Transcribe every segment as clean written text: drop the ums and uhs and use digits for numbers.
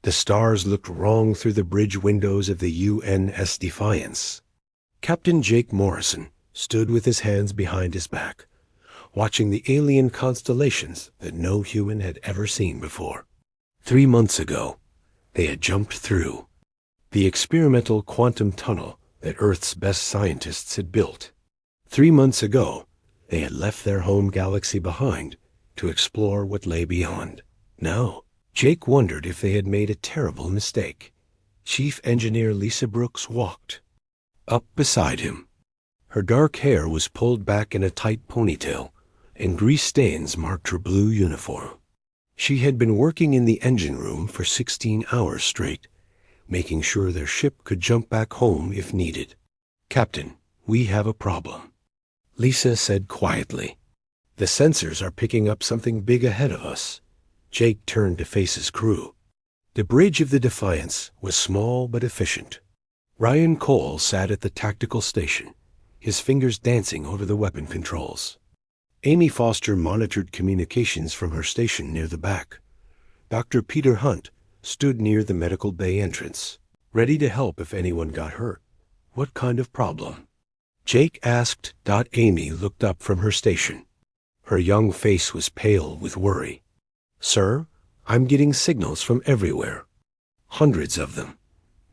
The stars looked wrong through the bridge windows of the UNS Defiance. Captain Jake Morrison stood with his hands behind his back, watching the alien constellations that no human had ever seen before. 3 months ago, they had jumped through the experimental quantum tunnel that Earth's best scientists had built. 3 months ago, they had left their home galaxy behind to explore what lay beyond. Now, Jake wondered if they had made a terrible mistake. Chief Engineer Lisa Brooks walked up beside him. Her dark hair was pulled back in a tight ponytail, and grease stains marked her blue uniform. She had been working in the engine room for 16 hours straight, making sure their ship could jump back home if needed. "Captain, we have a problem," Lisa said quietly. "The sensors are picking up something big ahead of us." Jake turned to face his crew. The bridge of the Defiance was small but efficient. Ryan Cole sat at the tactical station, his fingers dancing over the weapon controls. Amy Foster monitored communications from her station near the back. Dr. Peter Hunt stood near the medical bay entrance, ready to help if anyone got hurt. "What kind of problem?" Jake asked. Amy looked up from her station. Her young face was pale with worry. "Sir, I'm getting signals from everywhere. Hundreds of them.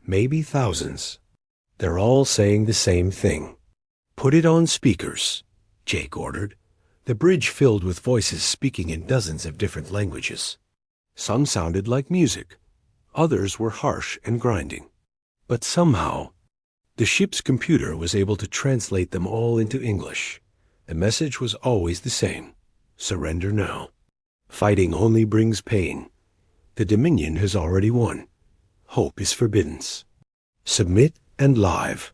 Maybe thousands. They're all saying the same thing." "Put it on speakers," Jake ordered. The bridge filled with voices speaking in dozens of different languages. Some sounded like music. Others were harsh and grinding. But somehow, the ship's computer was able to translate them all into English. The message was always the same: surrender now. Fighting only brings pain. The Dominion has already won. Hope is forbidden. Submit and live.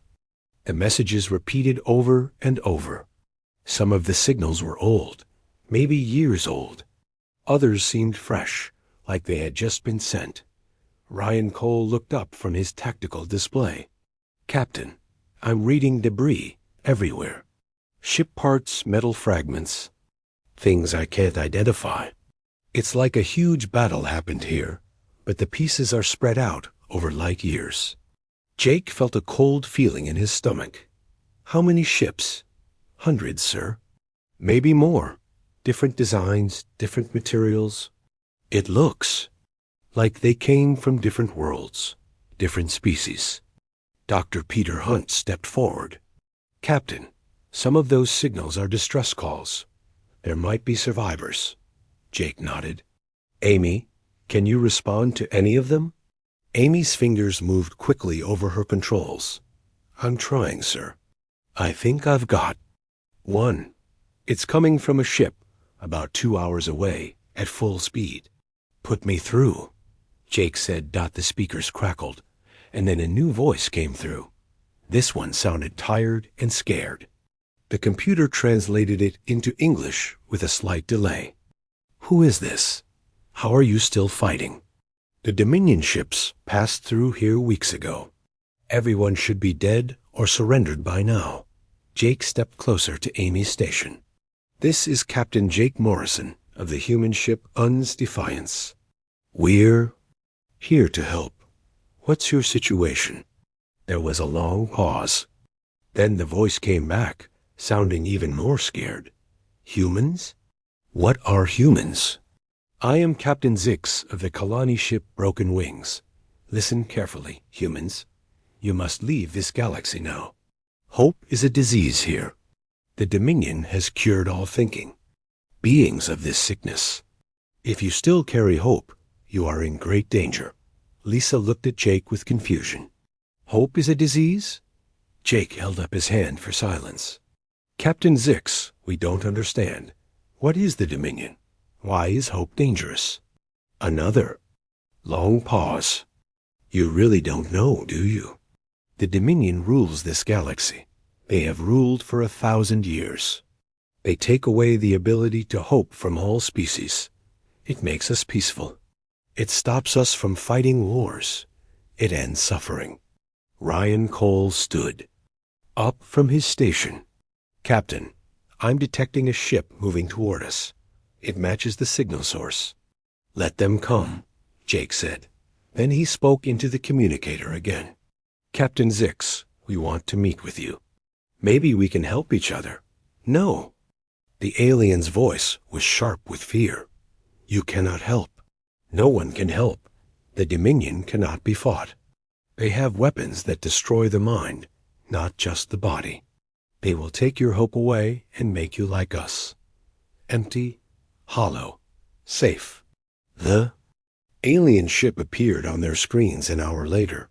The messages repeated over and over. Some of the signals were old, maybe years old. Others seemed fresh, like they had just been sent. Ryan Cole looked up from his tactical display. "Captain, I'm reading debris everywhere. Ship parts, metal fragments, things I can't identify. It's like a huge battle happened here, but the pieces are spread out over light years." Jake felt a cold feeling in his stomach. "How many ships?" "Hundreds, sir. Maybe more. Different designs, different materials. It looks like they came from different worlds, different species." Dr. Peter Hunt stepped forward. "Captain, some of those signals are distress calls. There might be survivors." Jake nodded. "Amy, can you respond to any of them?" Amy's fingers moved quickly over her controls. "I'm trying, sir. I think I've got one. It's coming from a ship about 2 hours away at full speed." "Put me through," Jake said. The speakers crackled, and then a new voice came through. This one sounded tired and scared. The computer translated it into English with a slight delay. "Who is this? How are you still fighting? The Dominion ships passed through here weeks ago. Everyone should be dead or surrendered by now." Jake stepped closer to Amy's station. "This is Captain Jake Morrison of the human ship UNS Defiance. We're here to help. What's your situation?" There was a long pause. Then the voice came back, sounding even more scared. "Humans? What are humans?" "I am Captain Zix of the Kalani ship Broken Wings. Listen carefully, humans. You must leave this galaxy now. Hope is a disease here. The Dominion has cured all thinking, beings of this sickness. If you still carry hope, you are in great danger." Lisa looked at Jake with confusion. "Hope is a disease?" Jake held up his hand for silence. "Captain Zix, we don't understand. What is the Dominion? Why is hope dangerous?" Another long pause. "You really don't know, do you? The Dominion rules this galaxy. They have ruled for 1,000 years. They take away the ability to hope from all species. It makes us peaceful. It stops us from fighting wars. It ends suffering." Ryan Cole stood up from his station. "Captain, I'm detecting a ship moving toward us. It matches the signal source." "Let them come," Jake said. Then he spoke into the communicator again. "Captain Zix, we want to meet with you. Maybe we can help each other." "No." The alien's voice was sharp with fear. "You cannot help. No one can help. The Dominion cannot be fought. They have weapons that destroy the mind, not just the body. They will take your hope away and make you like us. Empty, hollow, safe." The alien ship appeared on their screens an hour later.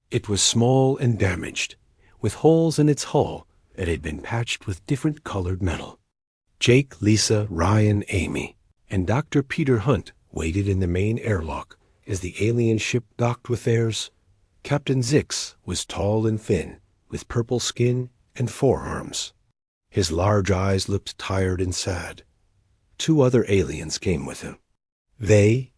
It was small and damaged, with holes in its hull that had been patched with different colored metal. Jake, Lisa, Ryan, Amy, and Dr. Peter Hunt waited in the main airlock as the alien ship docked with theirs. Captain Zix was tall and thin, with purple skin and forearms. His large eyes looked tired and sad. 2 other aliens came with him. They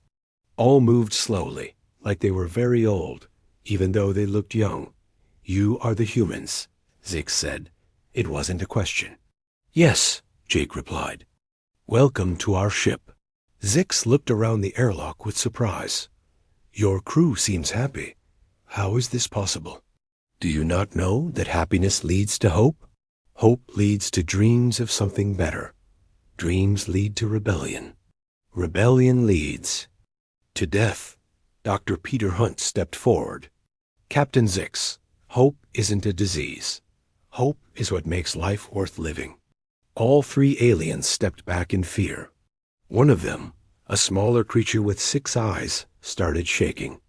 all moved slowly, like they were very old, even though they looked young. "You are the humans," Zix said. It wasn't a question. "Yes," Jake replied. "Welcome to our ship." Zix looked around the airlock with surprise. "Your crew seems happy. How is this possible? Do you not know that happiness leads to hope? Hope leads to dreams of something better. Dreams lead to rebellion. Rebellion leads to death." Dr. Peter Hunt stepped forward. "Captain Zix, hope isn't a disease. Hope is what makes life worth living." All 3 aliens stepped back in fear. One of them, a smaller creature with 6 eyes, started shaking.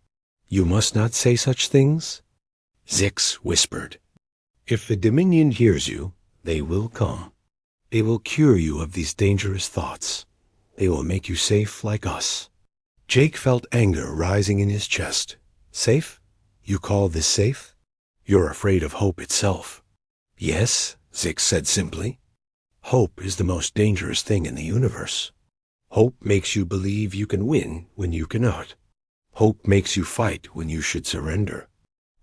"You must not say such things," Zix whispered. "If the Dominion hears you, they will come. They will cure you of these dangerous thoughts. They will make you safe like us." Jake felt anger rising in his chest. "Safe? You call this safe? You're afraid of hope itself." "Yes," Zix said simply. "Hope is the most dangerous thing in the universe. Hope makes you believe you can win when you cannot. Hope makes you fight when you should surrender.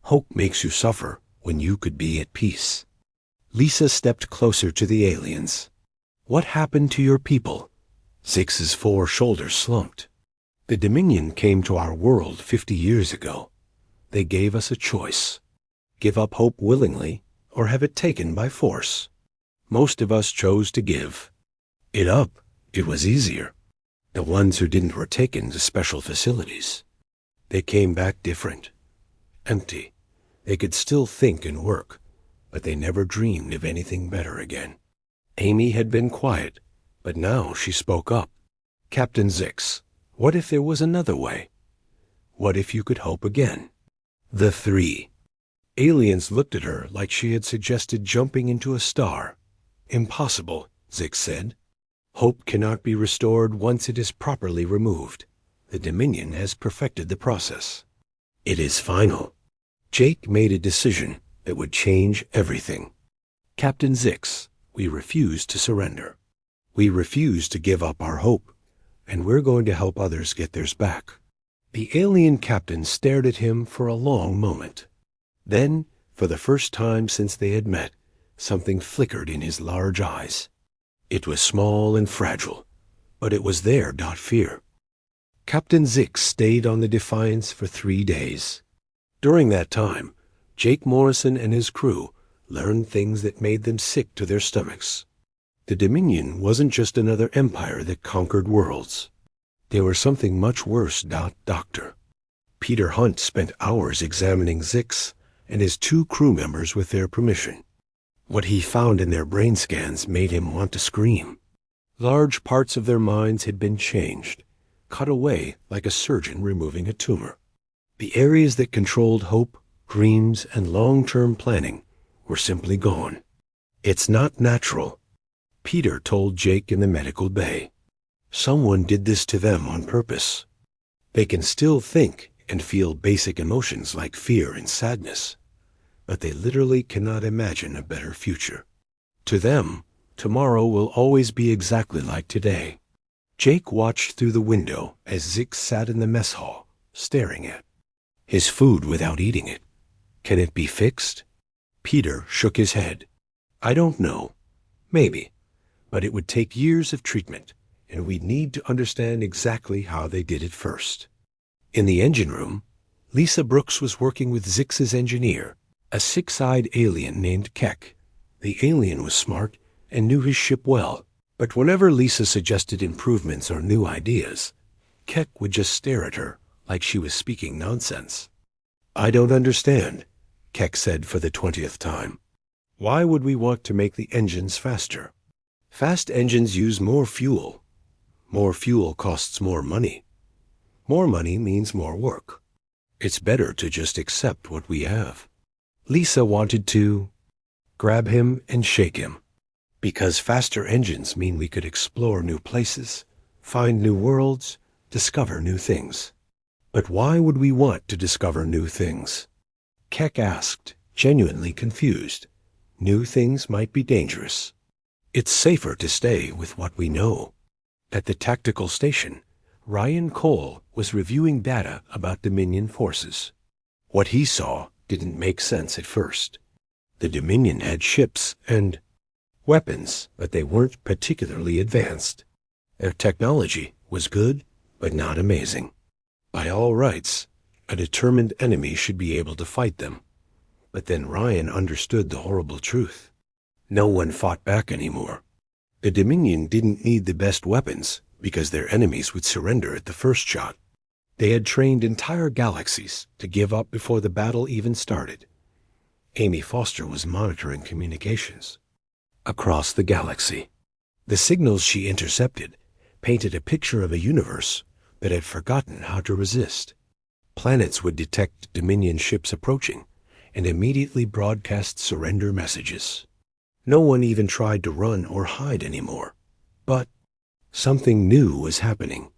Hope makes you suffer when you could be at peace." Lisa stepped closer to the aliens. "What happened to your people?" Zix's 4 shoulders slumped. "The Dominion came to our world 50 years ago. They gave us a choice. Give up hope willingly or have it taken by force. Most of us chose to give it up. It was easier. The ones who didn't were taken to special facilities. They came back different. Empty. They could still think and work, but they never dreamed of anything better again." Amy had been quiet, but now she spoke up. "Captain Zix, what if there was another way? What if you could hope again?" The 3 aliens looked at her like she had suggested jumping into a star. "Impossible," Zix said. "Hope cannot be restored once it is properly removed. The Dominion has perfected the process. It is final." Jake made a decision that would change everything. "Captain Zix, we refuse to surrender. We refuse to give up our hope, and we're going to help others get theirs back." The alien captain stared at him for a long moment. Then, for the first time since they had met, something flickered in his large eyes. It was small and fragile, but it was there, not fear. Captain Zix stayed on the Defiance for 3 days. During that time, Jake Morrison and his crew learned things that made them sick to their stomachs. The Dominion wasn't just another empire that conquered worlds. They were something much worse, Doctor. Peter Hunt spent hours examining Zix and his 2 crew members with their permission. What he found in their brain scans made him want to scream. Large parts of their minds had been changed, cut away like a surgeon removing a tumor. The areas that controlled hope, dreams, and long-term planning were simply gone. "It's not natural," Peter told Jake in the medical bay. "Someone did this to them on purpose. They can still think and feel basic emotions like fear and sadness, but they literally cannot imagine a better future. To them, tomorrow will always be exactly like today." Jake watched through the window as Zix sat in the mess hall, staring at his food without eating it. "Can it be fixed?" Peter shook his head. "I don't know. Maybe. But it would take years of treatment, and we'd need to understand exactly how they did it first." In the engine room, Lisa Brooks was working with Zix's engineer, a six-eyed alien named Keck. The alien was smart and knew his ship well, but whenever Lisa suggested improvements or new ideas, Keck would just stare at her like she was speaking nonsense. "I don't understand," Keck said for the 20th time. "Why would we want to make the engines faster? Fast engines use more fuel. More fuel costs more money. More money means more work. It's better to just accept what we have." Lisa wanted to grab him and shake him, because faster engines mean we could explore new places, find new worlds, discover new things. But why would we want to discover new things? Keck asked, genuinely confused. New things might be dangerous. It's safer to stay with what we know. At the tactical station, Ryan Cole was reviewing data about Dominion forces. What he saw didn't make sense at first. The Dominion had ships and weapons, but they weren't particularly advanced. Their technology was good, but not amazing. By all rights, a determined enemy should be able to fight them. But then Ryan understood the horrible truth. No one fought back anymore. The Dominion didn't need the best weapons because their enemies would surrender at the first shot. They had trained entire galaxies to give up before the battle even started. Amy Foster was monitoring communications across the galaxy. The signals she intercepted painted a picture of a universe that had forgotten how to resist. Planets would detect Dominion ships approaching and immediately broadcast surrender messages. No one even tried to run or hide anymore. But something new was happening.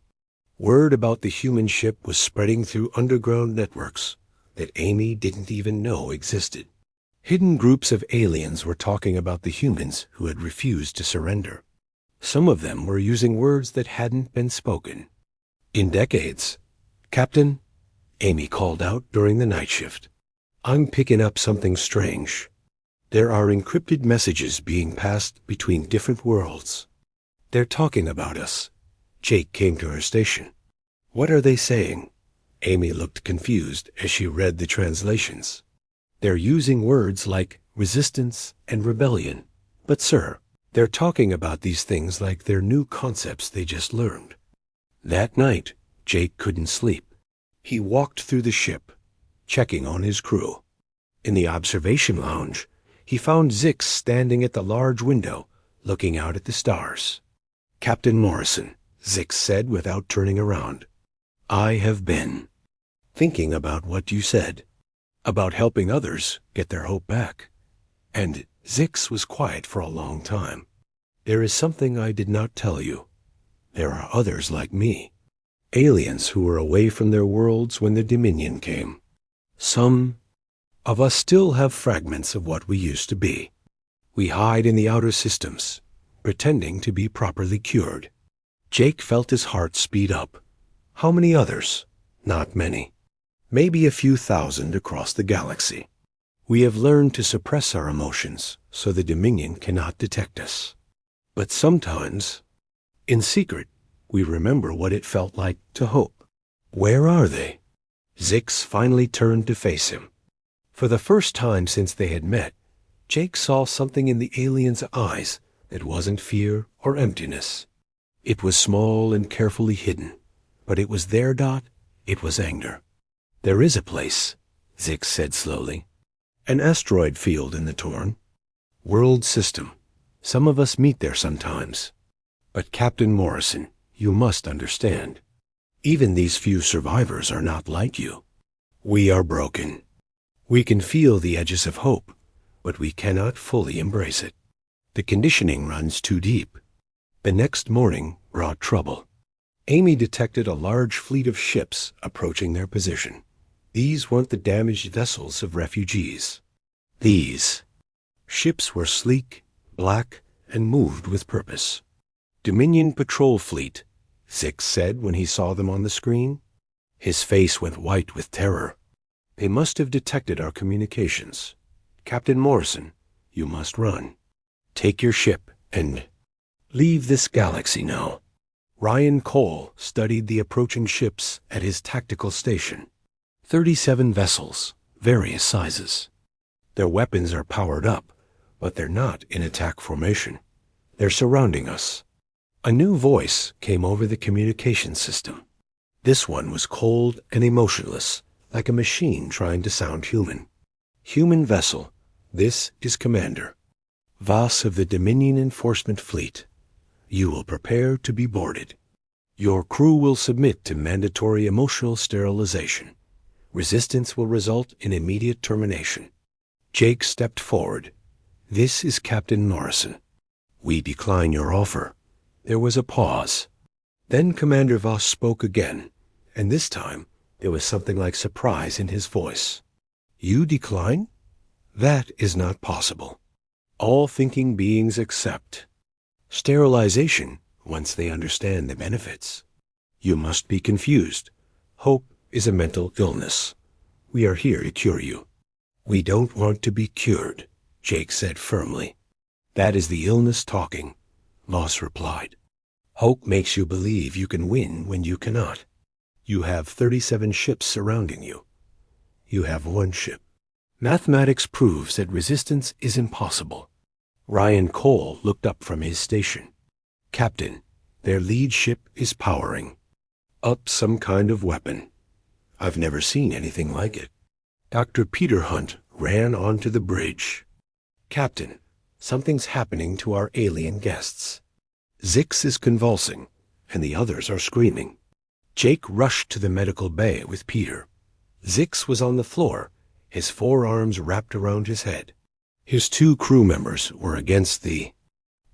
Word about the human ship was spreading through underground networks that Amy didn't even know existed. Hidden groups of aliens were talking about the humans who had refused to surrender. Some of them were using words that hadn't been spoken in decades. "Captain," Amy called out during the night shift, "I'm picking up something strange. There are encrypted messages being passed between different worlds. They're talking about us." Jake came to her station. "What are they saying?" Amy looked confused as she read the translations. "They're using words like resistance and rebellion. But sir, they're talking about these things like they're new concepts they just learned." That night, Jake couldn't sleep. He walked through the ship, checking on his crew. In the observation lounge, he found Zix standing at the large window, looking out at the stars. "Captain Morrison," Zix said without turning around, "I have been thinking about what you said, about helping others get their hope back." And Zix was quiet for a long time. "There is something I did not tell you. There are others like me, aliens who were away from their worlds when the Dominion came. Some of us still have fragments of what we used to be. We hide in the outer systems, pretending to be properly cured." Jake felt his heart speed up. How many others? Not many. Maybe a few thousand across the galaxy. We have learned to suppress our emotions so the Dominion cannot detect us. But sometimes, in secret, we remember what it felt like to hope. Where are they? Zix finally turned to face him. For the first time since they had met, Jake saw something in the alien's eyes that wasn't fear or emptiness. It was small and carefully hidden, but it was there, Dot. It was anger. "There is a place," Zix said slowly. "An asteroid field in the Torn. World system. Some of us meet there sometimes. But Captain Morrison, you must understand. Even these few survivors are not like you. We are broken. We can feel the edges of hope, but we cannot fully embrace it. The conditioning runs too deep." The next morning brought trouble. Amy detected a large fleet of ships approaching their position. These weren't the damaged vessels of refugees. These ships were sleek, black, and moved with purpose. "Dominion Patrol Fleet," Zix said when he saw them on the screen. His face went white with terror. "They must have detected our communications. Captain Morrison, you must run. Take your ship and leave this galaxy now." Ryan Cole studied the approaching ships at his tactical station. 37 vessels, various sizes. Their weapons are powered up, but they're not in attack formation. They're surrounding us. A new voice came over the communication system. This one was cold and emotionless, like a machine trying to sound human. Human vessel, this is Commander Voss of the Dominion Enforcement Fleet. You will prepare to be boarded. Your crew will submit to mandatory emotional sterilization. Resistance will result in immediate termination. Jake stepped forward. This is Captain Morrison. We decline your offer. There was a pause. Then Commander Voss spoke again, and this time there was something like surprise in his voice. You decline? That is not possible. All thinking beings accept sterilization once they understand the benefits. You must be confused. Hope is a mental illness. We are here to cure you. We don't want to be cured, Jake said firmly. That is the illness talking, Voss replied. Hope makes you believe you can win when you cannot. You have 37 ships surrounding you. You have one ship. Mathematics proves that resistance is impossible. Ryan Cole looked up from his station. Captain, their lead ship is powering up some kind of weapon. I've never seen anything like it. Dr. Peter Hunt ran onto the bridge. Captain, something's happening to our alien guests. Zix is convulsing, and the others are screaming. Jake rushed to the medical bay with Peter. Zix was on the floor, his forearms wrapped around his head. His 2 crew members were against the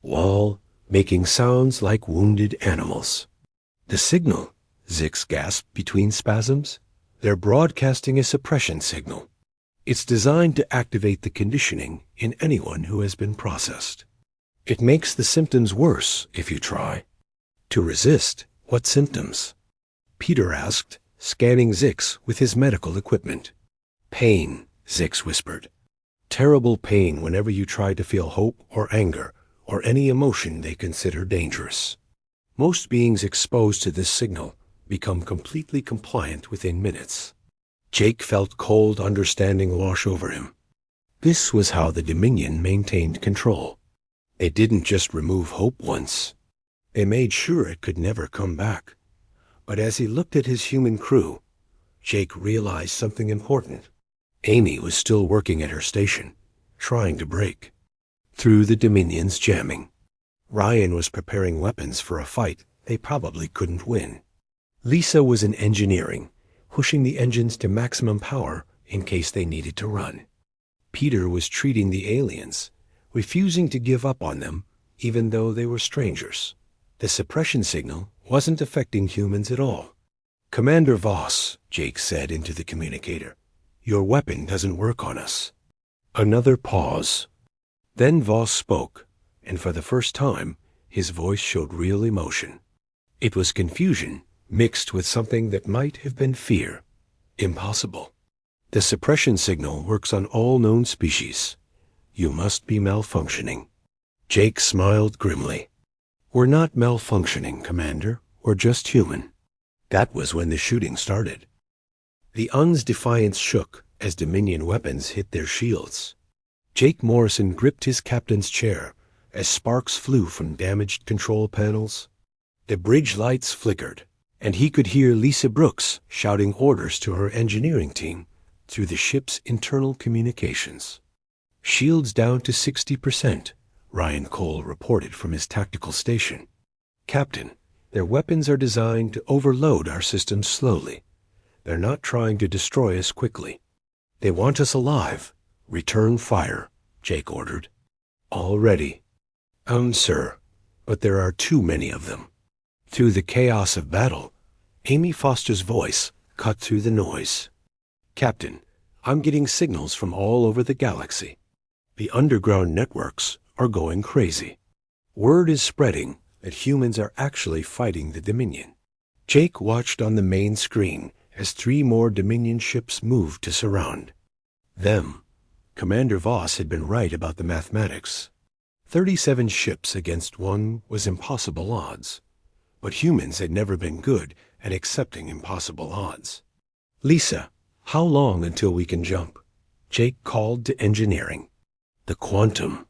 wall, making sounds like wounded animals. The signal, Zix gasped between spasms. They're broadcasting a suppression signal. It's designed to activate the conditioning in anyone who has been processed. It makes the symptoms worse if you try. To resist, what symptoms? Peter asked, scanning Zix with his medical equipment. Pain, Zix whispered. Terrible pain whenever you try to feel hope or anger or any emotion they consider dangerous. Most beings exposed to this signal become completely compliant within minutes. Jake felt cold understanding wash over him. This was how the Dominion maintained control. They didn't just remove hope once. They made sure it could never come back. But as he looked at his human crew, Jake realized something important. Amy was still working at her station, trying to break through the Dominion's jamming. Ryan was preparing weapons for a fight they probably couldn't win. Lisa was in engineering, pushing the engines to maximum power in case they needed to run. Peter was treating the aliens, refusing to give up on them even though they were strangers. The suppression signal wasn't affecting humans at all. Commander Voss, Jake said into the communicator, your weapon doesn't work on us. Another pause. Then Voss spoke, and for the first time, his voice showed real emotion. It was confusion mixed with something that might have been fear. Impossible. The suppression signal works on all known species. You must be malfunctioning. Jake smiled grimly. We're not malfunctioning, Commander. We're just human. That was when the shooting started. The Un's defiance shook as Dominion weapons hit their shields. Jake Morrison gripped his captain's chair as sparks flew from damaged control panels. The bridge lights flickered, and he could hear Lisa Brooks shouting orders to her engineering team through the ship's internal communications. Shields down to 60%, Ryan Cole reported from his tactical station. Captain, their weapons are designed to overload our systems slowly. They're not trying to destroy us quickly. They want us alive. Return fire, Jake ordered. All ready. Sir, but there are too many of them. Through the chaos of battle, Amy Foster's voice cut through the noise. Captain, I'm getting signals from all over the galaxy. The underground networks are going crazy. Word is spreading that humans are actually fighting the Dominion. Jake watched on the main screen as 3 more Dominion ships moved to surround them. Commander Voss had been right about the mathematics. 37 ships against 1 was impossible odds. But humans had never been good at accepting impossible odds. Lisa, How long until we can jump? Jake called to engineering. The quantum.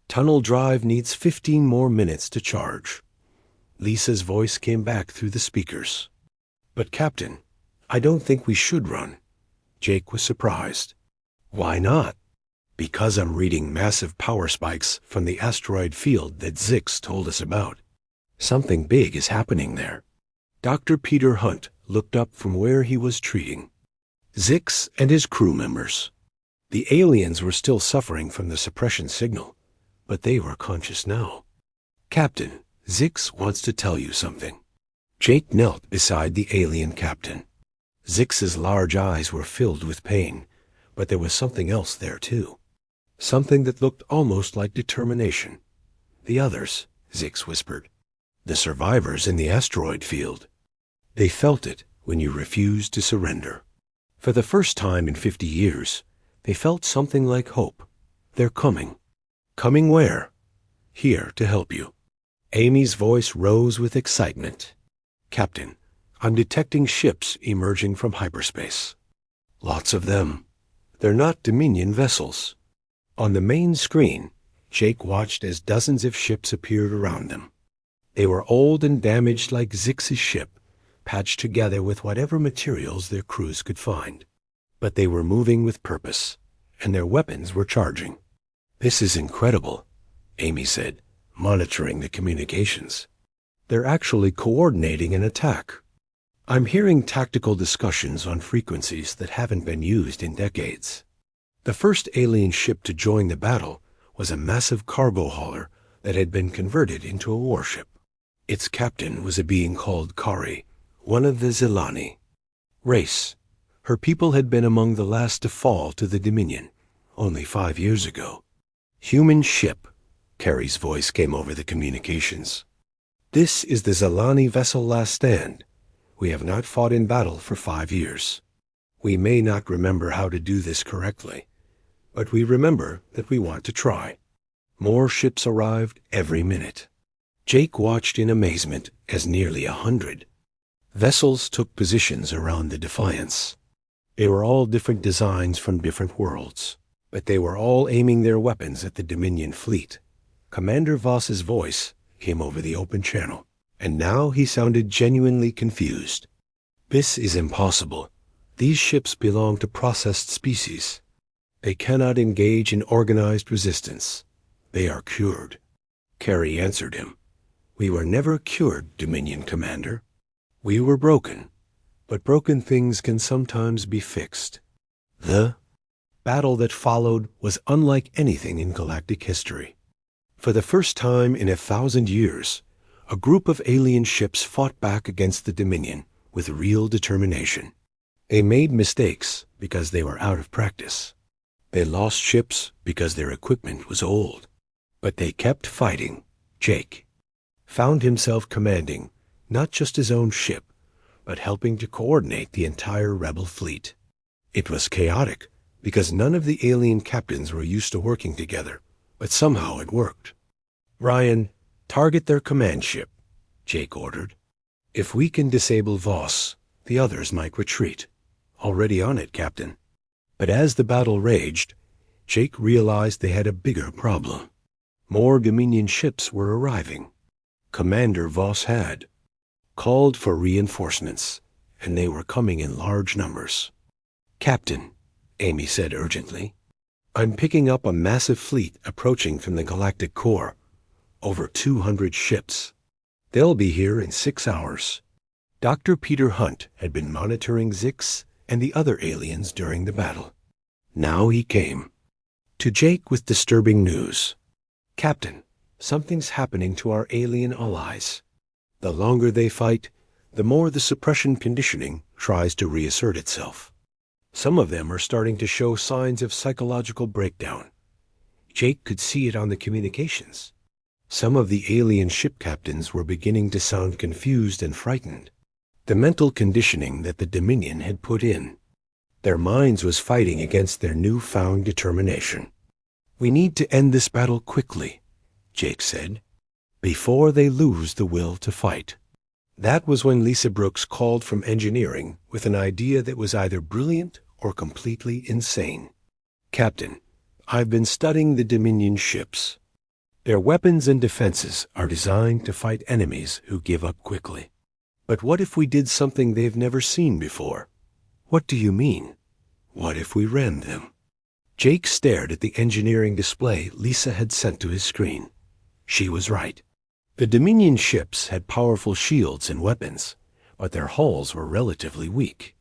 Tunnel drive needs 15 more minutes to charge. Lisa's voice came back through the speakers. But Captain, I don't think we should run. Jake was surprised. Why not? Because I'm reading massive power spikes from the asteroid field that Zix told us about. Something big is happening there. Dr. Peter Hunt looked up from where he was treating Zix and his crew members. The aliens were still suffering from the suppression signal, but they were conscious now. Captain, Zix wants to tell you something. Jake knelt beside the alien captain. Zix's large eyes were filled with pain, but there was something else there too. Something that looked almost like determination. The others, Zix whispered. The survivors in the asteroid field. They felt it when you refused to surrender. For the first time in 50 years, they felt something like hope. They're coming. Coming where? Here to help you. Amy's voice rose with excitement. Captain, I'm detecting ships emerging from hyperspace. Lots of them. They're not Dominion vessels. On the main screen, Jake watched as dozens of ships appeared around them. They were old and damaged like Zix's ship, patched together with whatever materials their crews could find. But they were moving with purpose, and their weapons were charging. This is incredible, Amy said, monitoring the communications. They're actually coordinating an attack. I'm hearing tactical discussions on frequencies that haven't been used in decades. The first alien ship to join the battle was a massive cargo hauler that had been converted into a warship. Its captain was a being called Kari, one of the Zilani. Race. Her people had been among the last to fall to the Dominion, only 5 years ago. Human ship. Kari's voice came over the communications. This is the Zilani vessel Last Stand. We have not fought in battle for 5 years. We may not remember how to do this correctly, but we remember that we want to try. More ships arrived every minute. Jake watched in amazement as nearly 100 vessels took positions around the Defiance. They were all different designs from different worlds, but they were all aiming their weapons at the Dominion fleet. Commander Voss's voice came over the open channel, and now he sounded genuinely confused. This is impossible. These ships belong to processed species. They cannot engage in organized resistance. They are cured. Kari answered him. We were never cured, Dominion Commander. We were broken, but broken things can sometimes be fixed. The battle that followed was unlike anything in galactic history. For the first time in 1,000 years, a group of alien ships fought back against the Dominion with real determination. They made mistakes because they were out of practice. They lost ships because their equipment was old. But they kept fighting. Jake found himself commanding not just his own ship, but helping to coordinate the entire rebel fleet. It was chaotic because none of the alien captains were used to working together, but somehow it worked. Ryan, target their command ship, Jake ordered. If we can disable Voss, the others might retreat. Already on it, Captain. But as the battle raged, Jake realized they had a bigger problem. More Dominion ships were arriving. Commander Voss had called for reinforcements, and they were coming in large numbers. Captain, Amy said urgently, I'm picking up a massive fleet approaching from the galactic core. Over 200 ships. They'll be here in 6 hours. Dr. Peter Hunt had been monitoring Zix and the other aliens during the battle. Now he came to Jake with disturbing news. Captain, something's happening to our alien allies. The longer they fight, the more the suppression conditioning tries to reassert itself. Some of them are starting to show signs of psychological breakdown. Jake could see it on the communications. Some of the alien ship captains were beginning to sound confused and frightened. The mental conditioning that the Dominion had put in. Their minds was fighting against their newfound determination. We need to end this battle quickly, Jake said, before they lose the will to fight. That was when Lisa Brooks called from engineering with an idea that was either brilliant or completely insane. "Captain, I've been studying the Dominion ships. Their weapons and defenses are designed to fight enemies who give up quickly. But what if we did something they've never seen before?" "What do you mean?" "What if we rammed them?" Jake stared at the engineering display Lisa had sent to his screen. She was right. The Dominion ships had powerful shields and weapons, but their hulls were relatively weak.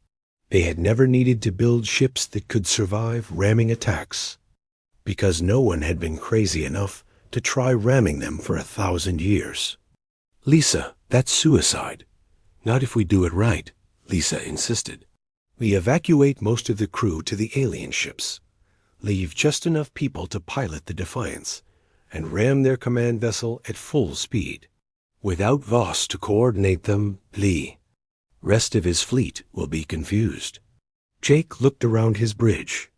They had never needed to build ships that could survive ramming attacks, because no one had been crazy enough to try ramming them for 1,000 years. "Lisa, that's suicide." "Not if we do it right," Lisa insisted. "We evacuate most of the crew to the alien ships, leave just enough people to pilot the Defiance, and ram their command vessel at full speed. Without Voss to coordinate them, Lee. Rest of his fleet will be confused." Jake looked around his bridge.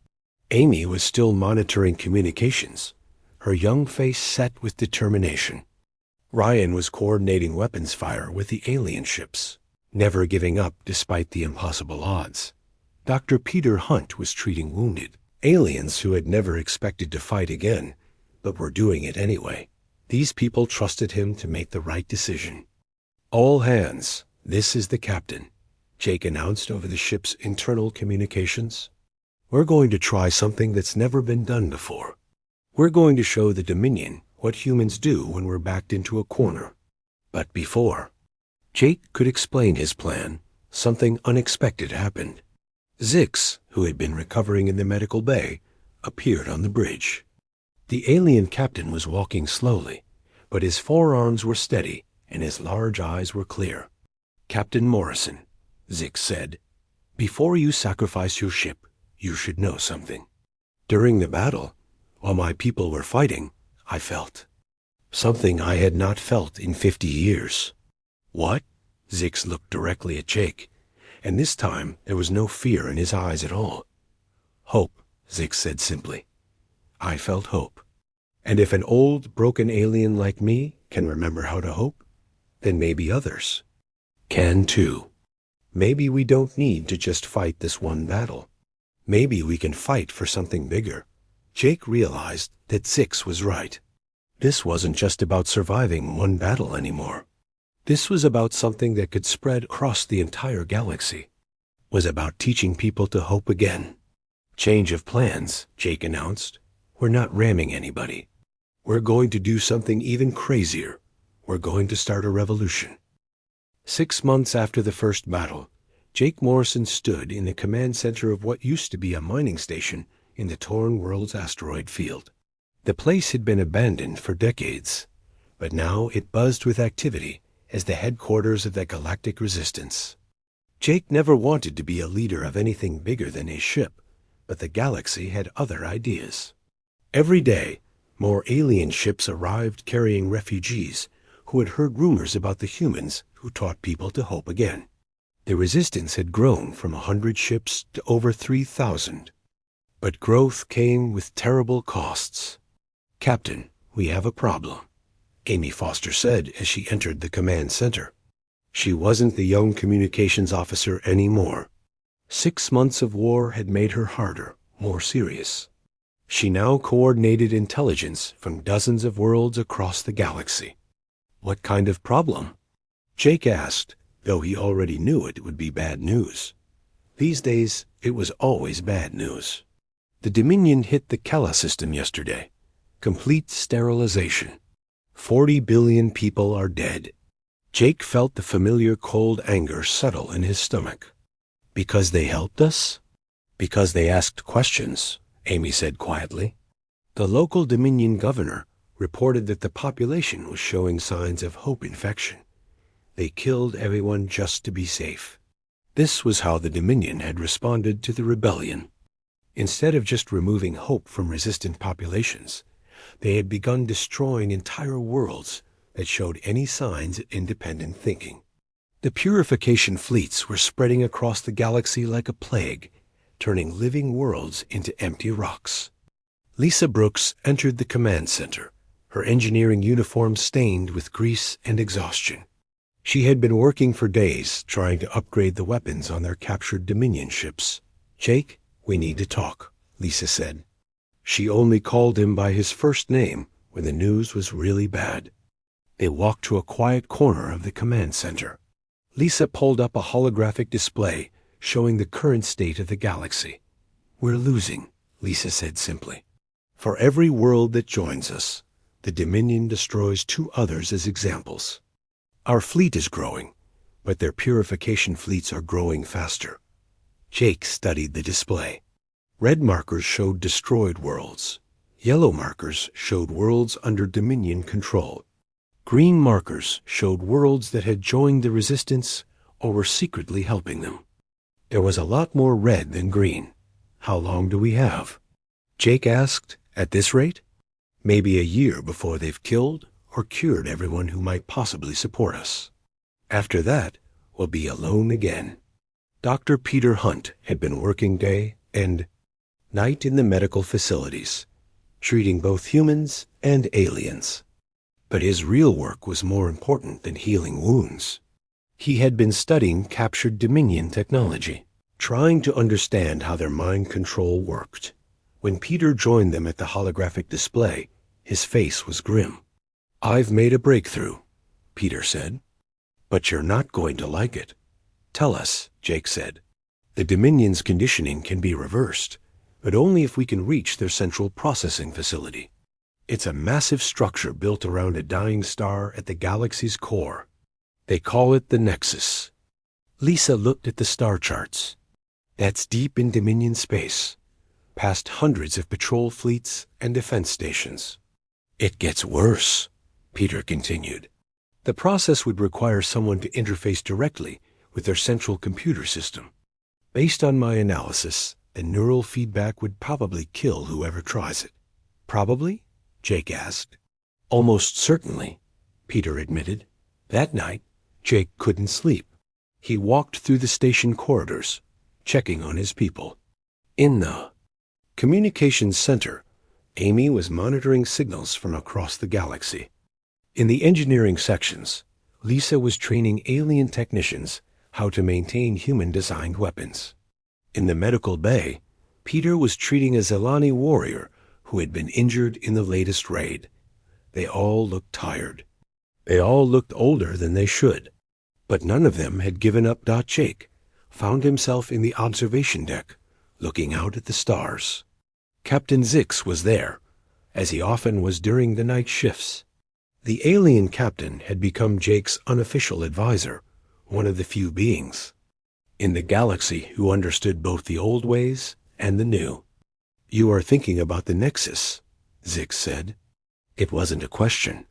Amy was still monitoring communications, her young face set with determination. Ryan was coordinating weapons fire with the alien ships, never giving up despite the impossible odds. Dr. Peter Hunt was treating wounded aliens who had never expected to fight again, but were doing it anyway. These people trusted him to make the right decision. "All hands, this is the captain," Jake announced over the ship's internal communications. "We're going to try something that's never been done before. We're going to show the Dominion what humans do when we're backed into a corner." But before Jake could explain his plan, something unexpected happened. Zix, who had been recovering in the medical bay, appeared on the bridge. The alien captain was walking slowly, but his forearms were steady and his large eyes were clear. "Captain Morrison," Zix said, "before you sacrifice your ship, you should know something. During the battle, while my people were fighting, I felt something I had not felt in 50 years. "What?" Zix looked directly at Jake, and this time there was no fear in his eyes at all. "Hope," Zix said simply. "I felt hope. And if an old, broken alien like me can remember how to hope, then maybe others can too. Maybe we don't need to just fight this one battle. Maybe we can fight for something bigger." Jake realized that Zix was right. This wasn't just about surviving one battle anymore. This was about something that could spread across the entire galaxy. Was about teaching people to hope again. "Change of plans," Jake announced. "We're not ramming anybody. We're going to do something even crazier. We're going to start a revolution." 6 months after the first battle, Jake Morrison stood in the command center of what used to be a mining station in the Torn World's asteroid field. The place had been abandoned for decades, but now it buzzed with activity as the headquarters of the Galactic Resistance. Jake never wanted to be a leader of anything bigger than his ship, but the galaxy had other ideas. Every day, more alien ships arrived carrying refugees who had heard rumors about the humans who taught people to hope again. The resistance had grown from 100 ships to over 3,000. But growth came with terrible costs. "Captain, we have a problem," Amy Foster said as she entered the command center. She wasn't the young communications officer anymore. 6 months of war had made her harder, more serious. She now coordinated intelligence from dozens of worlds across the galaxy. "What kind of problem?" Jake asked, though he already knew it would be bad news. These days, it was always bad news. The Dominion hit the Kella system yesterday. Complete sterilization. 40 billion people are dead. Jake felt the familiar cold anger settle in his stomach. "Because they helped us?" "Because they asked questions," Amy said quietly. The local Dominion governor reported that the population was showing signs of hope infection. They killed everyone just to be safe. This was how the Dominion had responded to the rebellion. Instead of just removing hope from resistant populations, they had begun destroying entire worlds that showed any signs of independent thinking. The purification fleets were spreading across the galaxy like a plague, turning living worlds into empty rocks. Lisa Brooks entered the command center, her engineering uniform stained with grease and exhaustion. She had been working for days trying to upgrade the weapons on their captured Dominion ships. "Jake, "We need to talk," Lisa said. She only called him by his first name when the news was really bad. They walked to a quiet corner of the command center. Lisa pulled up a holographic display showing the current state of the galaxy. "We're losing," Lisa said simply. "For every world that joins us, the Dominion destroys 2 others as examples. Our fleet is growing, but their purification fleets are growing faster." Jake studied the display. Red markers showed destroyed worlds. Yellow markers showed worlds under Dominion control. Green markers showed worlds that had joined the resistance or were secretly helping them. There was a lot more red than green. "How long do we have?" Jake asked. "At this rate? Maybe a year before they've killed or cured everyone who might possibly support us. After that, we'll be alone again." Dr. Peter Hunt had been working day and night in the medical facilities, treating both humans and aliens. But his real work was more important than healing wounds. He had been studying captured Dominion technology, trying to understand how their mind control worked. When Peter joined them at the holographic display, his face was grim. "I've made a breakthrough," Peter said. "But you're not going to like it." "Tell us," Jake said. "The Dominion's conditioning can be reversed, but only if we can reach their central processing facility. It's a massive structure built around a dying star at the galaxy's core. They call it the Nexus." Lisa looked at the star charts. "That's deep in Dominion space, past hundreds of patrol fleets and defense stations." "It gets worse," Peter continued. "The process would require someone to interface directly with their central computer system. Based on my analysis, the neural feedback would probably kill whoever tries it." "Probably?" Jake asked. "Almost certainly," Peter admitted. That night, Jake couldn't sleep. He walked through the station corridors, checking on his people. In the communications center, Amy was monitoring signals from across the galaxy. In the engineering sections, Lisa was training alien technicians how to maintain human-designed weapons. In the medical bay, Peter was treating a Zelani warrior who had been injured in the latest raid. They all looked tired. They all looked older than they should. But none of them had given up. Jake found himself in the observation deck, looking out at the stars. Captain Zix was there, as he often was during the night shifts. The alien captain had become Jake's unofficial advisor, one of the few beings in the galaxy who understood both the old ways and the new. "You are thinking about the Nexus," Zix said. It wasn't a question.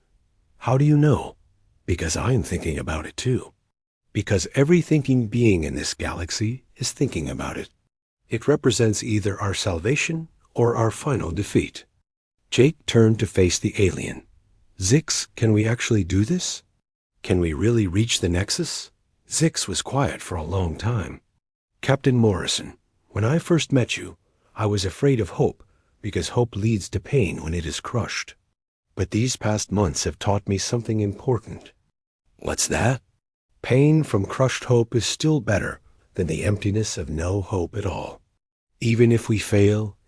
"How do you know?" "Because I'm thinking about it too. Because every thinking being in this galaxy is thinking about it. It represents either our salvation or our final defeat." Jake turned to face the alien. "Zix, can we actually do this? Can we really reach the Nexus?" Zix was quiet for a long time. "Captain Morrison, when I first met you, I was afraid of hope, because hope leads to pain when it is crushed. But these past months have taught me something important." "What's that?" "Pain from crushed hope is still better than the emptiness of no hope at all. Even if we fail,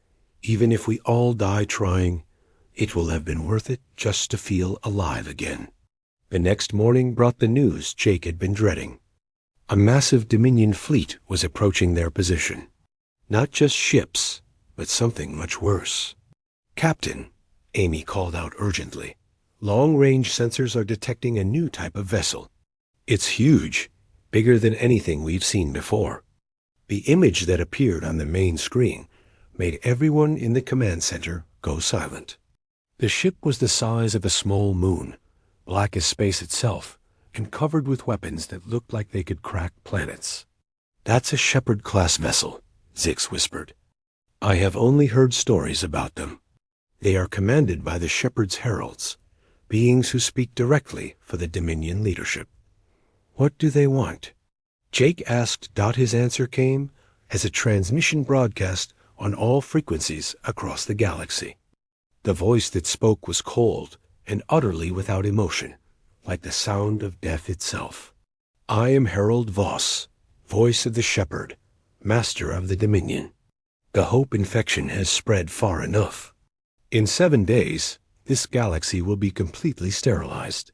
even if we all die trying, it will have been worth it just to feel alive again." The next morning brought the news Jake had been dreading. A massive Dominion fleet was approaching their position. Not just ships, but something much worse. "Captain," Amy called out urgently, "long-range sensors are detecting a new type of vessel. It's huge, bigger than anything we've seen before." The image that appeared on the main screen made everyone in the command center go silent. The ship was the size of a small moon, black as space itself, and covered with weapons that looked like they could crack planets. "That's a Shepard-class vessel," Zix whispered. "I have only heard stories about them. They are commanded by the Shepard's heralds, beings who speak directly for the Dominion leadership." "What do they want?" Jake asked. His answer came as a transmission broadcast on all frequencies across the galaxy. The voice that spoke was cold and utterly without emotion, like the sound of death itself. "I am Harold Voss, voice of the Shepherd, master of the Dominion. The Hope infection has spread far enough. In 7 days, this galaxy will be completely sterilized.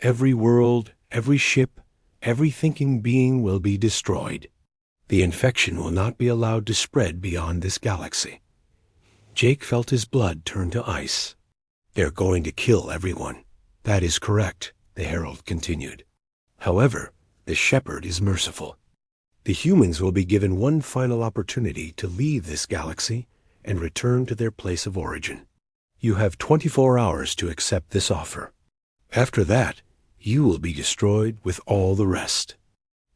Every world, every ship, every thinking being will be destroyed. The infection will not be allowed to spread beyond this galaxy. Jake felt his blood turn to ice. They're going to kill everyone. That is correct, the herald continued. However, the shepherd is merciful. The humans will be given one final opportunity to leave this galaxy and return to their place of origin. You have 24 hours to accept this offer. After that, you will be destroyed with all the rest.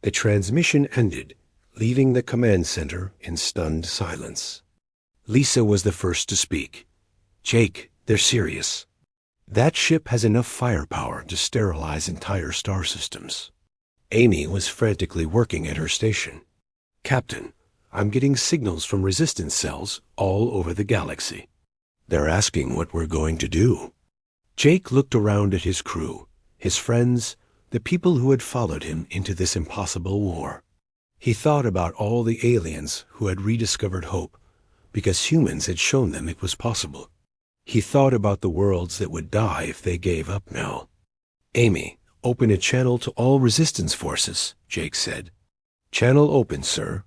The transmission ended, leaving the command center in stunned silence. Lisa was the first to speak. Jake, they're serious. That ship has enough firepower to sterilize entire star systems. Amy was frantically working at her station. Captain, I'm getting signals from resistance cells all over the galaxy. They're asking what we're going to do. Jake looked around at his crew, his friends, the people who had followed him into this impossible war. He thought about all the aliens who had rediscovered hope, because humans had shown them it was possible. He thought about the worlds that would die if they gave up now. Amy, open a channel to all resistance forces, Jake said. Channel open, sir.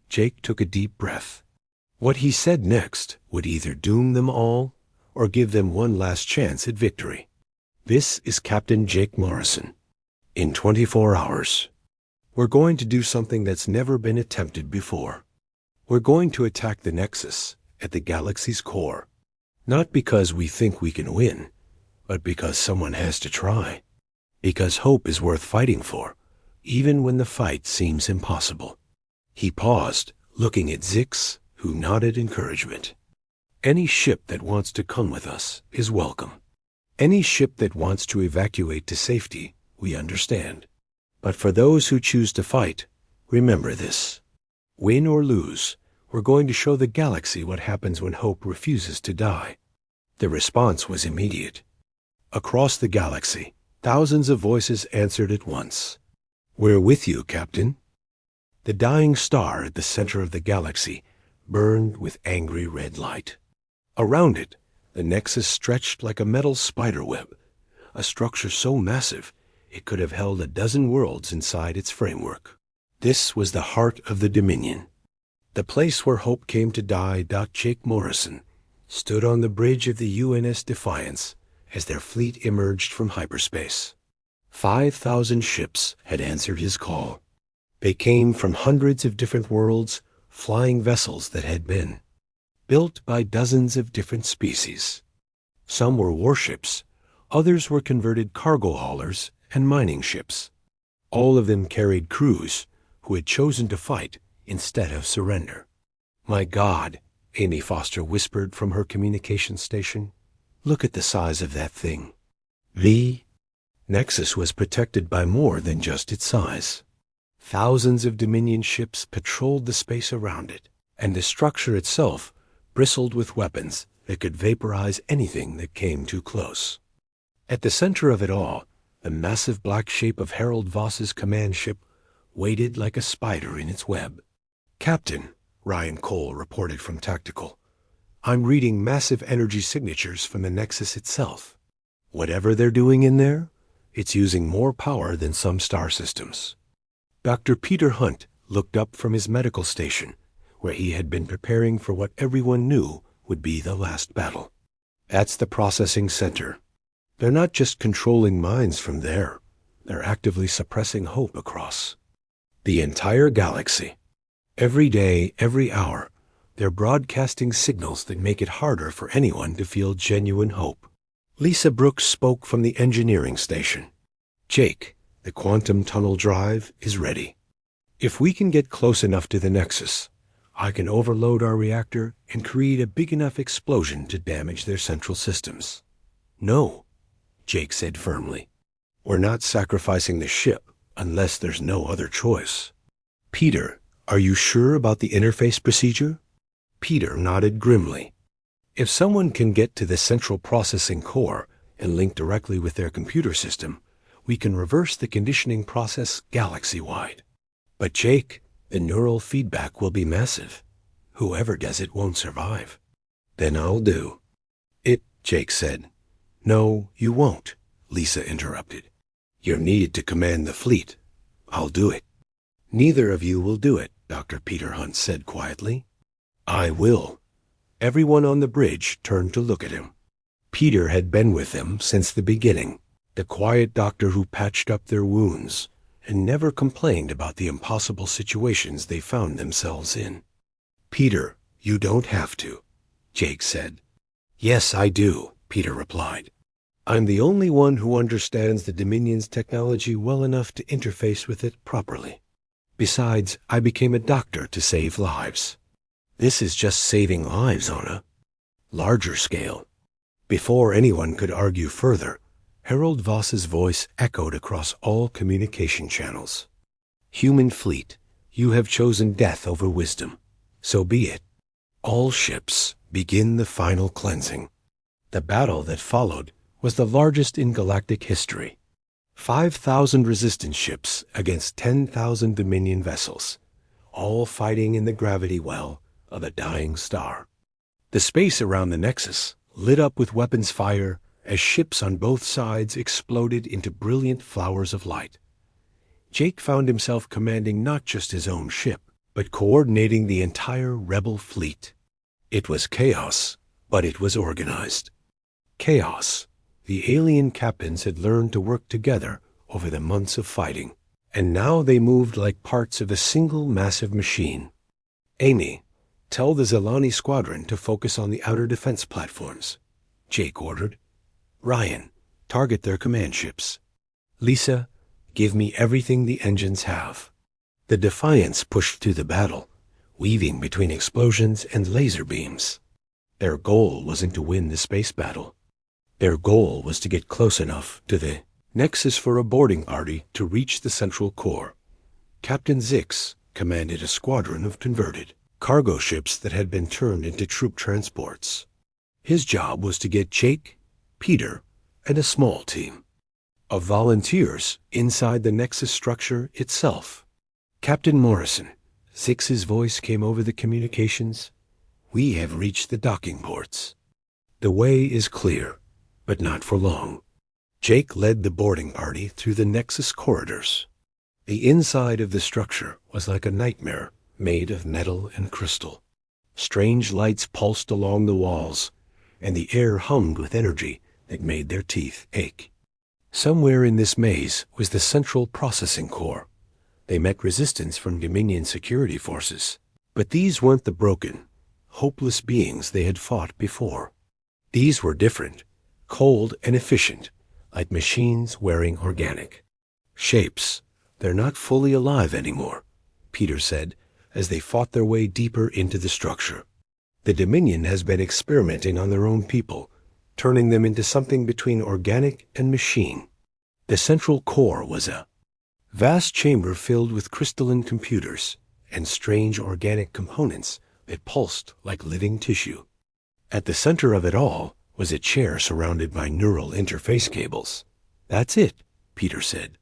Jake took a deep breath. What he said next would either doom them all or give them one last chance at victory. This is Captain Jake Morrison. In 24 hours, we're going to do something that's never been attempted before. We're going to attack the Nexus at the galaxy's core. Not because we think we can win, but because someone has to try. Because hope is worth fighting for, even when the fight seems impossible. He paused, looking at Zix, who nodded encouragement. Any ship that wants to come with us is welcome. Any ship that wants to evacuate to safety, we understand. But for those who choose to fight, remember this. Win or lose, we're going to show the galaxy what happens when hope refuses to die. The response was immediate. Across the galaxy, thousands of voices answered at once. We're with you, Captain. The dying star at the center of the galaxy burned with angry red light. Around it, the Nexus stretched like a metal spiderweb, a structure so massive it could have held a dozen worlds inside its framework. This was the heart of the Dominion. The place where hope came to die. Jake Morrison stood on the bridge of the UNS Defiance as their fleet emerged from hyperspace. 5,000 ships had answered his call. They came from hundreds of different worlds, flying vessels that had been built by dozens of different species. Some were warships, others were converted cargo haulers and mining ships. All of them carried crews who had chosen to fight instead of surrender. My God, Amy Foster whispered from her communication station. Look at the size of that thing. The Nexus was protected by more than just its size. Thousands of Dominion ships patrolled the space around it, and the structure itself bristled with weapons that could vaporize anything that came too close. At the center of it all, the massive black shape of Harold Voss's command ship waited like a spider in its web. Captain, Ryan Cole reported from Tactical, I'm reading massive energy signatures from the Nexus itself. Whatever they're doing in there, it's using more power than some star systems. Dr. Peter Hunt looked up from his medical station, where he had been preparing for what everyone knew would be the last battle. That's the processing center. They're not just controlling minds from there. They're actively suppressing hope across the entire galaxy. Every day, every hour, they're broadcasting signals that make it harder for anyone to feel genuine hope. Lisa Brooks spoke from the engineering station. Jake, the quantum tunnel drive is ready. If we can get close enough to the Nexus, I can overload our reactor and create a big enough explosion to damage their central systems. No, Jake said firmly. We're not sacrificing the ship unless there's no other choice. Peter, are you sure about the interface procedure? Peter nodded grimly. If someone can get to the central processing core and link directly with their computer system, we can reverse the conditioning process galaxy-wide. But Jake, the neural feedback will be massive. Whoever does it won't survive. Then I'll do it, Jake said. No, you won't, Lisa interrupted. You're needed to command the fleet. I'll do it. Neither of you will do it, Dr. Peter Hunt said quietly. I will. Everyone on the bridge turned to look at him. Peter had been with them since the beginning, the quiet doctor who patched up their wounds and never complained about the impossible situations they found themselves in. Peter, you don't have to, Jake said. Yes, I do, Peter replied. I'm the only one who understands the Dominion's technology well enough to interface with it properly. Besides, I became a doctor to save lives. This is just saving lives on a larger scale. Before anyone could argue further, Harold Voss's voice echoed across all communication channels. Human fleet, you have chosen death over wisdom. So be it. All ships, begin the final cleansing. The battle that followed was the largest in galactic history. 5,000 resistance ships against 10,000 Dominion vessels, all fighting in the gravity well of a dying star. The space around the Nexus lit up with weapons fire as ships on both sides exploded into brilliant flowers of light. Jake found himself commanding not just his own ship, but coordinating the entire rebel fleet. It was chaos, but it was organized. Chaos. The alien captains had learned to work together over the months of fighting, and now they moved like parts of a single massive machine. Amy, tell the Zelani squadron to focus on the outer defense platforms, Jake ordered. Ryan, target their command ships. Lisa, give me everything the engines have. The Defiance pushed through the battle, weaving between explosions and laser beams. Their goal wasn't to win the space battle. Their goal was to get close enough to the Nexus for a boarding party to reach the central core. Captain Zix commanded a squadron of converted cargo ships that had been turned into troop transports. His job was to get Jake, Peter, and a small team of volunteers inside the Nexus structure itself. Captain Morrison, Zix's voice came over the communications. We have reached the docking ports. The way is clear, but not for long. Jake led the boarding party through the Nexus corridors. The inside of the structure was like a nightmare made of metal and crystal. Strange lights pulsed along the walls, and the air hummed with energy that made their teeth ache. Somewhere in this maze was the central processing core. They met resistance from Dominion security forces, but these weren't the broken, hopeless beings they had fought before. These were different, cold and efficient, like machines wearing organic shapes. They're not fully alive anymore, Peter said, as they fought their way deeper into the structure. The Dominion has been experimenting on their own people, turning them into something between organic and machine. The central core was a vast chamber filled with crystalline computers and strange organic components that pulsed like living tissue. At the center of it all was a chair surrounded by neural interface cables. That's it, Peter said.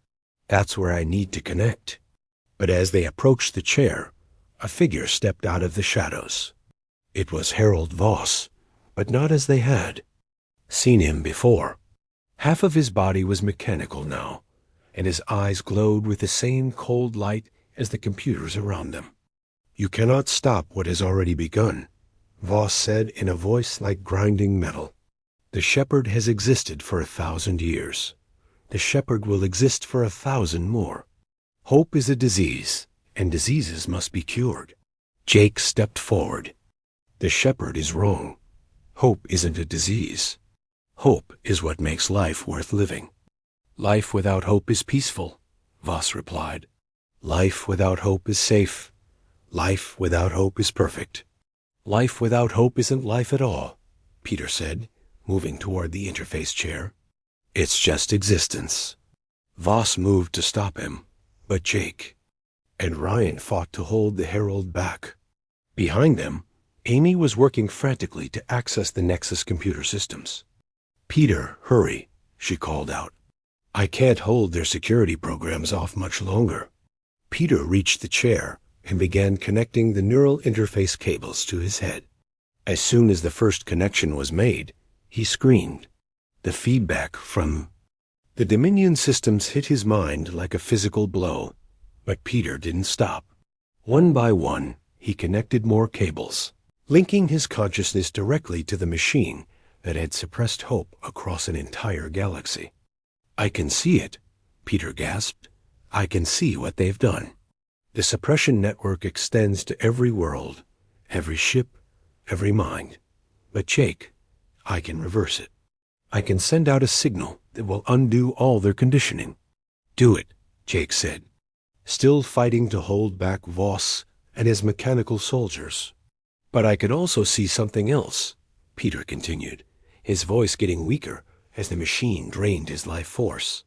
That's where I need to connect. But as they approached the chair, a figure stepped out of the shadows. It was Harold Voss, but not as they had seen him before. Half of his body was mechanical now, and his eyes glowed with the same cold light as the computers around them. You cannot stop what has already begun, Voss said in a voice like grinding metal. The shepherd has existed for 1,000 years. The shepherd will exist for 1,000 more. Hope is a disease, and diseases must be cured. Jake stepped forward. The shepherd is wrong. Hope isn't a disease. Hope is what makes life worth living. Life without hope is peaceful, Voss replied. Life without hope is safe. Life without hope is perfect. Life without hope isn't life at all, Peter said, moving toward the interface chair. It's just existence. Voss moved to stop him, but Jake and Ryan fought to hold the Herald back. Behind them, Amy was working frantically to access the Nexus computer systems. Peter, hurry, she called out. I can't hold their security programs off much longer. Peter reached the chair and began connecting the neural interface cables to his head. As soon as the first connection was made, he screamed. The feedback from the Dominion systems hit his mind like a physical blow, but Peter didn't stop. One by one, he connected more cables, linking his consciousness directly to the machine that had suppressed hope across an entire galaxy. "I can see it," Peter gasped. "I can see what they've done. The suppression network extends to every world, every ship, every mind. But Jake, I can reverse it. I can send out a signal that will undo all their conditioning." "Do it," Jake said, still fighting to hold back Voss and his mechanical soldiers. "But I could also see something else," Peter continued, his voice getting weaker as the machine drained his life force.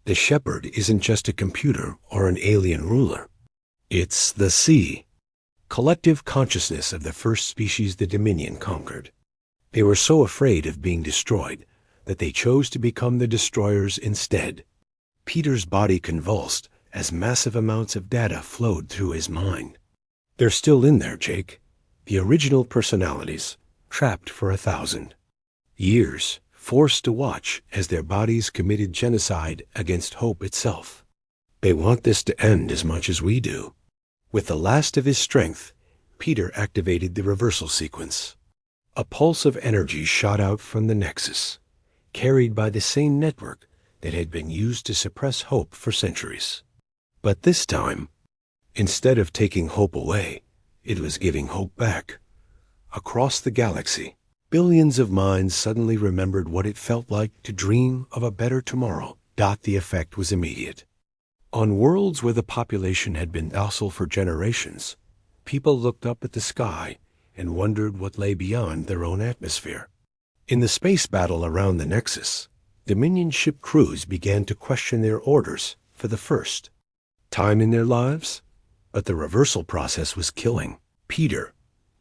"The Shepherd isn't just a computer or an alien ruler. It's the sea, collective consciousness of the first species the Dominion conquered. They were so afraid of being destroyed that they chose to become the destroyers instead." Peter's body convulsed as massive amounts of data flowed through his mind. "They're still in there, Jake. The original personalities, trapped for 1,000 years, forced to watch as their bodies committed genocide against hope itself. They want this to end as much as we do." With the last of his strength, Peter activated the reversal sequence. A pulse of energy shot out from the Nexus, carried by the same network that had been used to suppress hope for centuries. But this time, instead of taking hope away, it was giving hope back. Across the galaxy, billions of minds suddenly remembered what it felt like to dream of a better tomorrow. The effect was immediate. On worlds where the population had been docile for generations, people looked up at the sky and wondered what lay beyond their own atmosphere. In the space battle around the Nexus, Dominion ship crews began to question their orders for the first time in their lives. But the reversal process was killing Peter.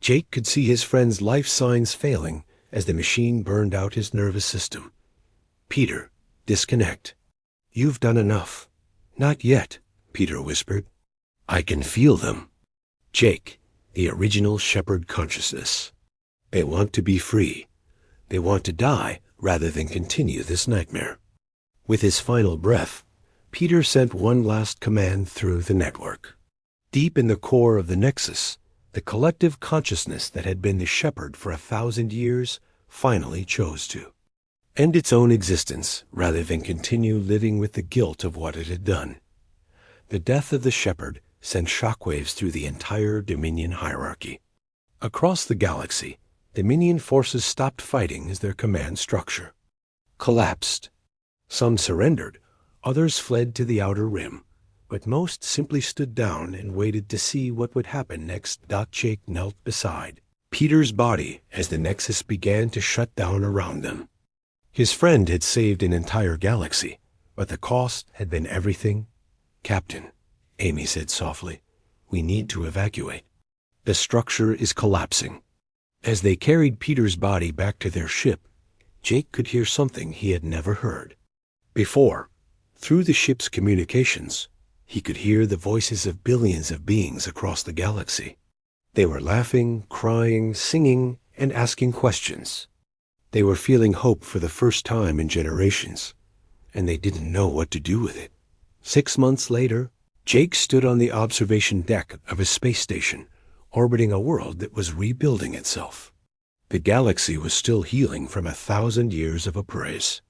Jake could see his friend's life signs failing as the machine burned out his nervous system. "Peter, disconnect. You've done enough." "Not yet," Peter whispered. "I can feel them. Jake, the original Shepherd consciousness. They want to be free. They want to die rather than continue this nightmare." With his final breath, Peter sent one last command through the network. Deep in the core of the Nexus, the collective consciousness that had been the Shepherd for 1,000 years finally chose to end its own existence rather than continue living with the guilt of what it had done. The death of the Shepherd sent shockwaves through the entire Dominion hierarchy. Across the galaxy, Dominion forces stopped fighting as their command structure collapsed. Some surrendered, others fled to the outer rim, but most simply stood down and waited to see what would happen next. Jake knelt beside Peter's body as the Nexus began to shut down around them. His friend had saved an entire galaxy, but the cost had been everything. "Captain," Amy said softly, "we need to evacuate. The structure is collapsing." As they carried Peter's body back to their ship, Jake could hear something he had never heard before. Through the ship's communications, he could hear the voices of billions of beings across the galaxy. They were laughing, crying, singing, and asking questions. They were feeling hope for the first time in generations, and they didn't know what to do with it. 6 months later, Jake stood on the observation deck of a space station, orbiting a world that was rebuilding itself. The galaxy was still healing from 1,000 years of upraise.